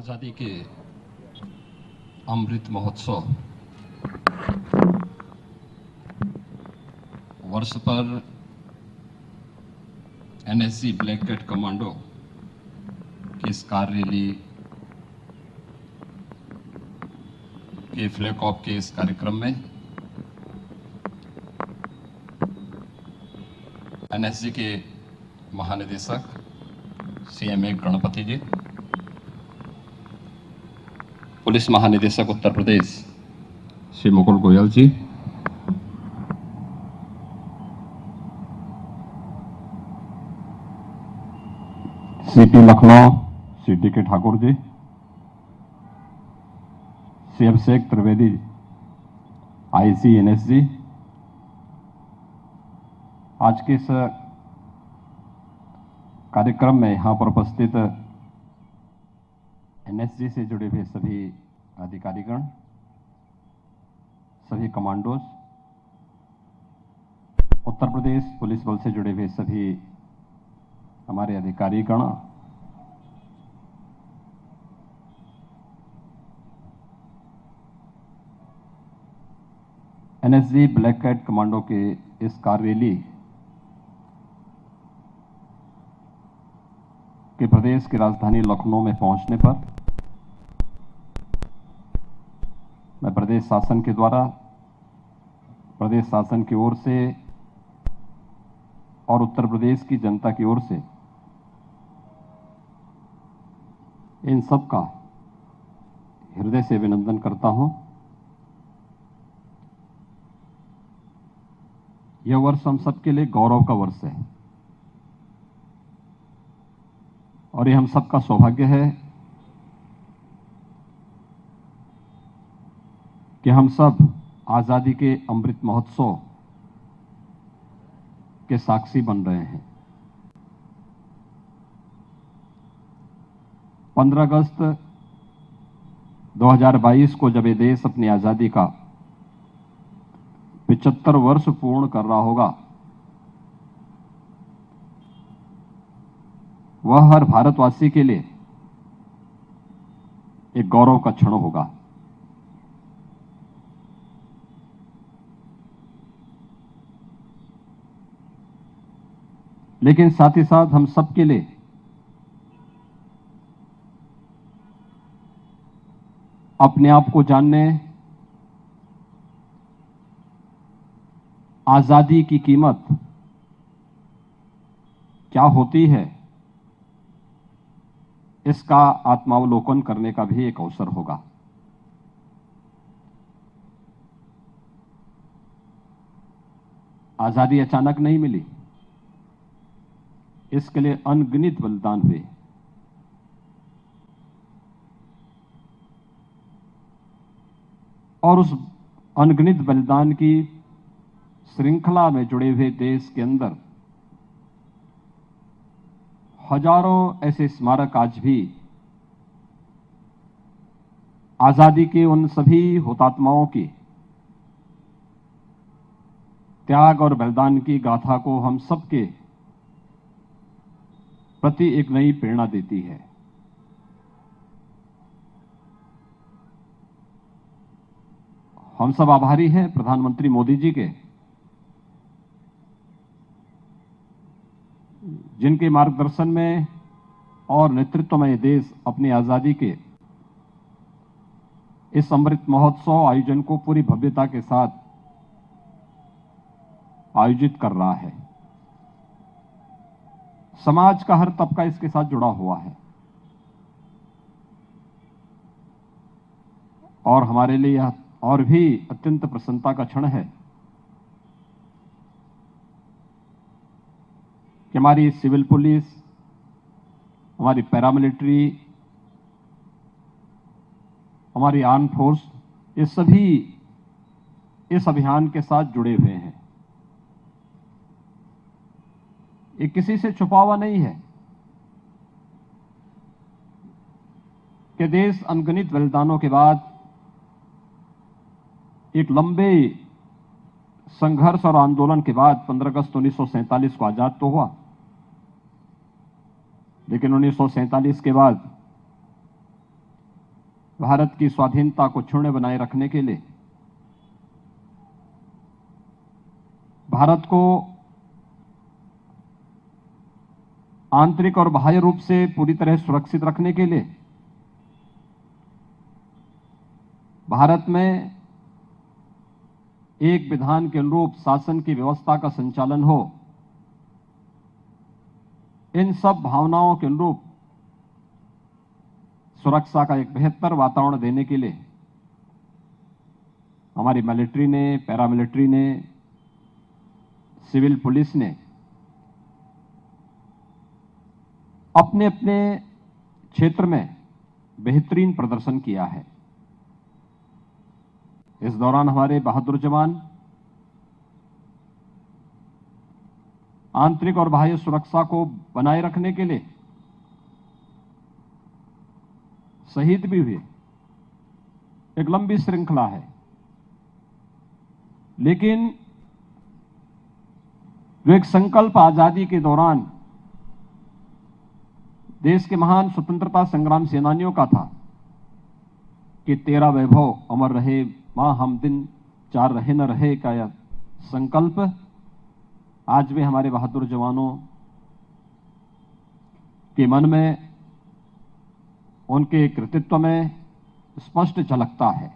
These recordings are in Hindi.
आज़ादी के अमृत महोत्सव वर्ष पर एनएसजी ब्लैक कैट कमांडो की इस कार रैली के फ्लैग ऑफ के इस कार्यक्रम में एनएसजी के महानिदेशक सीएमए गणपति जी, पुलिस महानिदेशक उत्तर प्रदेश श्री मुकुल गोयल जी, सीपी लखनऊ श्री डी के ठाकुर जी, श्री अभिषेक त्रिवेदी आईसी एनएसजी, आज के इस कार्यक्रम में यहाँ पर उपस्थित एनएसजी से जुड़े हुए सभी अधिकारीगण, सभी कमांडोज, उत्तर प्रदेश पुलिस बल से जुड़े हुए सभी हमारे अधिकारीगण, एनएसजी ब्लैक कैट कमांडो के इस कार रैली के प्रदेश की राजधानी लखनऊ में पहुंचने पर मैं प्रदेश शासन के द्वारा, प्रदेश शासन की ओर से और उत्तर प्रदेश की जनता की ओर से इन सब का हृदय से अभिनंदन करता हूं। यह वर्ष हम सबके लिए गौरव का वर्ष है और ये हम सबका सौभाग्य है कि हम सब आजादी के अमृत महोत्सव के साक्षी बन रहे हैं। 15 अगस्त 2022 को जब ये देश अपनी आजादी का 75 वर्ष पूर्ण कर रहा होगा, वह हर भारतवासी के लिए एक गौरव का क्षण होगा। लेकिन साथ ही साथ हम सबके लिए अपने आप को जानने, आजादी की कीमत क्या होती है, इसका आत्मावलोकन करने का भी एक अवसर होगा। आजादी अचानक नहीं मिली, इसके लिए अनगिनत बलिदान हुए। और उस अनगिनत बलिदान की श्रृंखला में जुड़े हुए देश के अंदर हजारों ऐसे स्मारक आज भी आजादी के उन सभी हुतात्माओं की त्याग और बलिदान की गाथा को हम सबके प्रति एक नई प्रेरणा देती है। हम सब आभारी हैं प्रधानमंत्री मोदी जी के, जिनके मार्गदर्शन में और नेतृत्व में देश अपनी आजादी के इस अमृत महोत्सव आयोजन को पूरी भव्यता के साथ आयोजित कर रहा है। समाज का हर तबका इसके साथ जुड़ा हुआ है और हमारे लिए यह और भी अत्यंत प्रसन्नता का क्षण है कि हमारी सिविल पुलिस, हमारी पैरामिलिट्री, हमारी आर्म फोर्स, ये सभी इस अभियान के साथ जुड़े हुए हैं। ये किसी से छुपा हुआ नहीं है कि देश अनगिनत बलिदानों के बाद एक लंबे संघर्ष और आंदोलन के बाद 15 अगस्त 1947 को आजाद तो हुआ, लेकिन 1947 के बाद भारत की स्वाधीनता को क्षुण्ण बनाए रखने के लिए, भारत को आंतरिक और बाह्य रूप से पूरी तरह सुरक्षित रखने के लिए, भारत में एक विधान के अनुरूप शासन की व्यवस्था का संचालन हो, इन सब भावनाओं के अनुरूप सुरक्षा का एक बेहतर वातावरण देने के लिए हमारी मिलिट्री ने, पैरामिलिट्री ने, सिविल पुलिस ने अपने अपने क्षेत्र में बेहतरीन प्रदर्शन किया है। इस दौरान हमारे बहादुर जवान आंतरिक और बाह्य सुरक्षा को बनाए रखने के लिए शहीद भी हुए। एक लंबी श्रृंखला है, लेकिन जो एक संकल्प आजादी के दौरान देश के महान स्वतंत्रता संग्राम सेनानियों का था कि तेरा वैभव अमर रहे, मां हम दिन चार रहे न रहे का यह संकल्प आज भी हमारे बहादुर जवानों के मन में, उनके कृतित्व में स्पष्ट झलकता है।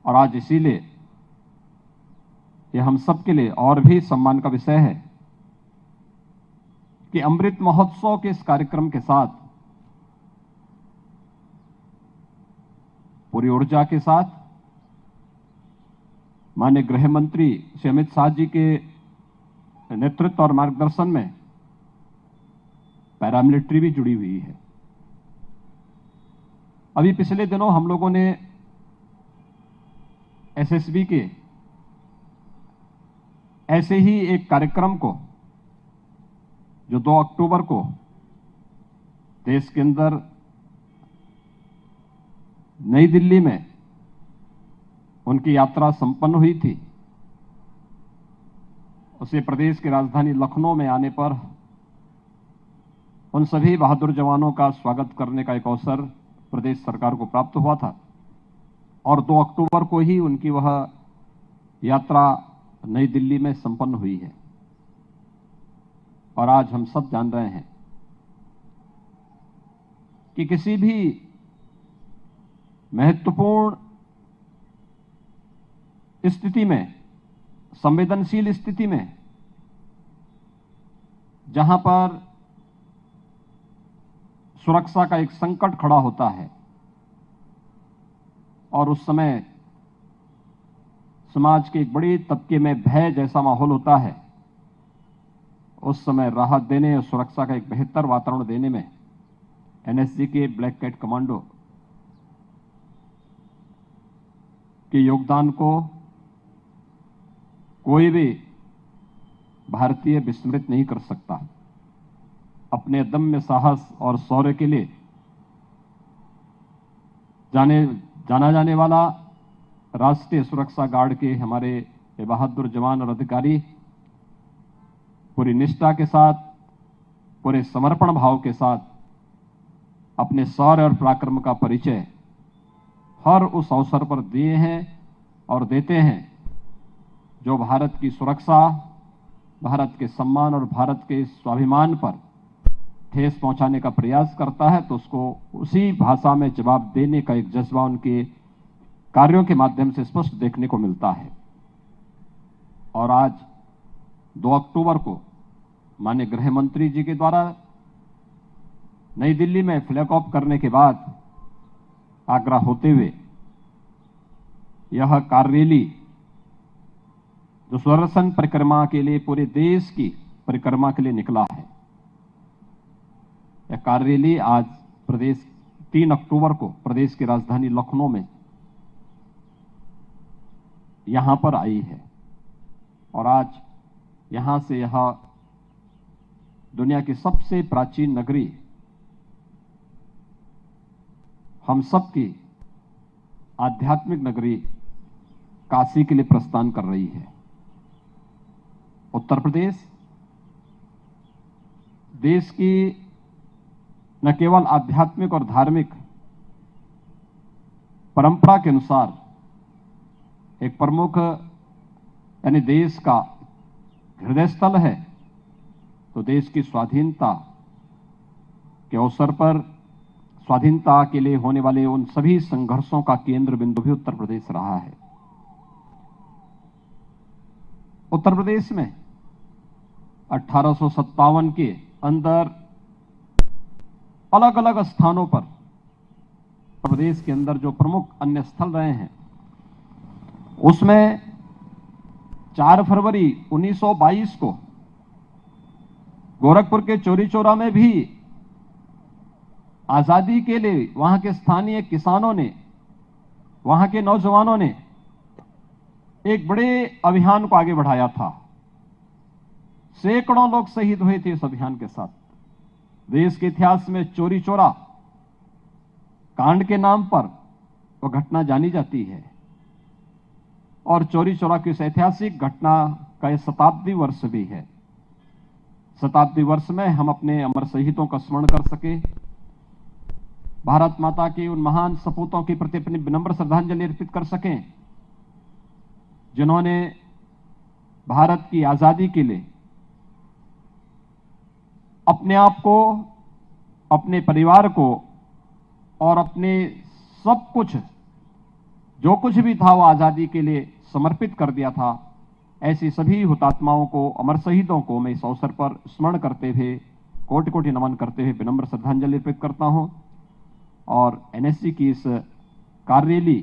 और आज इसीलिए यह हम सबके लिए और भी सम्मान का विषय है कि अमृत महोत्सव के इस कार्यक्रम के साथ पूरी ऊर्जा के साथ माननीय गृह मंत्री श्री अमित शाह जी के नेतृत्व और मार्गदर्शन में पैरामिलिट्री भी जुड़ी हुई है। अभी पिछले दिनों हम लोगों ने एसएसबी के ऐसे ही एक कार्यक्रम को, जो 2 अक्टूबर को देश के अंदर नई दिल्ली में उनकी यात्रा संपन्न हुई थी, उसे प्रदेश की राजधानी लखनऊ में आने पर उन सभी बहादुर जवानों का स्वागत करने का एक अवसर प्रदेश सरकार को प्राप्त हुआ था। और 2 अक्टूबर को ही उनकी वह यात्रा नई दिल्ली में संपन्न हुई है। और आज हम सब जान रहे हैं कि किसी भी महत्वपूर्ण स्थिति में, संवेदनशील स्थिति में, जहां पर सुरक्षा का एक संकट खड़ा होता है और उस समय समाज के एक बड़े तबके में भय जैसा माहौल होता है, उस समय राहत देने और सुरक्षा का एक बेहतर वातावरण देने में एनएसजी के ब्लैक कैट कमांडो के योगदान को कोई भी भारतीय विस्मृत नहीं कर सकता। अपने अदम्य साहस और शौर्य के लिए जाना जाने वाला राष्ट्रीय सुरक्षा गार्ड के हमारे बहादुर जवान और अधिकारी पूरी निष्ठा के साथ, पूरे समर्पण भाव के साथ अपने शौर्य और पराक्रम का परिचय हर उस अवसर पर दिए हैं और देते हैं जो भारत की सुरक्षा, भारत के सम्मान और भारत के स्वाभिमान पर ठेस पहुंचाने का प्रयास करता है, तो उसको उसी भाषा में जवाब देने का एक जज्बा उनके कार्यों के माध्यम से स्पष्ट देखने को मिलता है। और आज 2 अक्टूबर को माननीय गृह मंत्री जी के द्वारा नई दिल्ली में फ्लैग ऑफ करने के बाद आगरा होते हुए यह कार रैली, जो सुदर्शन परिक्रमा के लिए पूरे देश की परिक्रमा के लिए निकला है, यह कार रैली आज प्रदेश 3 अक्टूबर को प्रदेश की राजधानी लखनऊ में यहां पर आई है। और आज यहां से यह दुनिया की सबसे प्राचीन नगरी, हम सब की आध्यात्मिक नगरी काशी के लिए प्रस्थान कर रही है। उत्तर प्रदेश देश की न केवल आध्यात्मिक और धार्मिक परंपरा के अनुसार एक प्रमुख यानी देश का हृदय स्थल है, तो देश की स्वाधीनता के अवसर पर स्वाधीनता के लिए होने वाले उन सभी संघर्षों का केंद्र बिंदु भी उत्तर प्रदेश रहा है। उत्तर प्रदेश में 1857 के अंदर अलग अलग स्थानों पर उत्तर प्रदेश के अंदर जो प्रमुख अन्य स्थल रहे हैं, उसमें 4 फरवरी 1922 को गोरखपुर के चौरी चौरा में भी आजादी के लिए वहां के स्थानीय किसानों ने, वहां के नौजवानों ने एक बड़े अभियान को आगे बढ़ाया था। सैकड़ों लोग शहीद हुए थे इस अभियान के साथ। देश के इतिहास में चौरी चौरा कांड के नाम पर वह घटना जानी जाती है और चौरी चौरा की इस ऐतिहासिक घटना का यह शताब्दी वर्ष भी है। शताब्दी वर्ष में हम अपने अमर शहीदों का स्मरण कर सके, भारत माता की उन महान सपूतों के प्रति अपनी विनम्र श्रद्धांजलि अर्पित कर सकें, जिन्होंने भारत की आजादी के लिए अपने आप को, अपने परिवार को और अपने सब कुछ, जो कुछ भी था वो आजादी के लिए समर्पित कर दिया था। ऐसे सभी हुतात्माओं को, अमर शहीदों को मैं इस अवसर पर स्मरण करते हुए, कोटि कोटि नमन करते हुए विनम्र श्रद्धांजलि अर्पित करता हूं और एनएसजी की इस कार्यरैली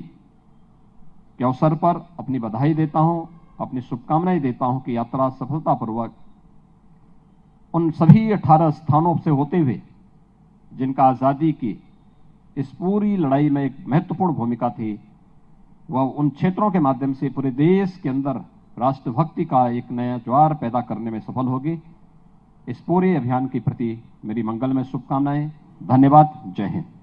के अवसर पर अपनी बधाई देता हूं, अपनी शुभकामनाएं देता हूं कि यात्रा सफलतापूर्वक उन सभी 18 स्थानों से होते हुए जिनका आजादी की इस पूरी लड़ाई में एक महत्वपूर्ण भूमिका थी, वह उन क्षेत्रों के माध्यम से पूरे देश के अंदर राष्ट्रभक्ति का एक नया ज्वार पैदा करने में सफल होगी। इस पूरे अभियान के प्रति मेरी मंगलमय शुभकामनाएं। धन्यवाद। जय हिंद।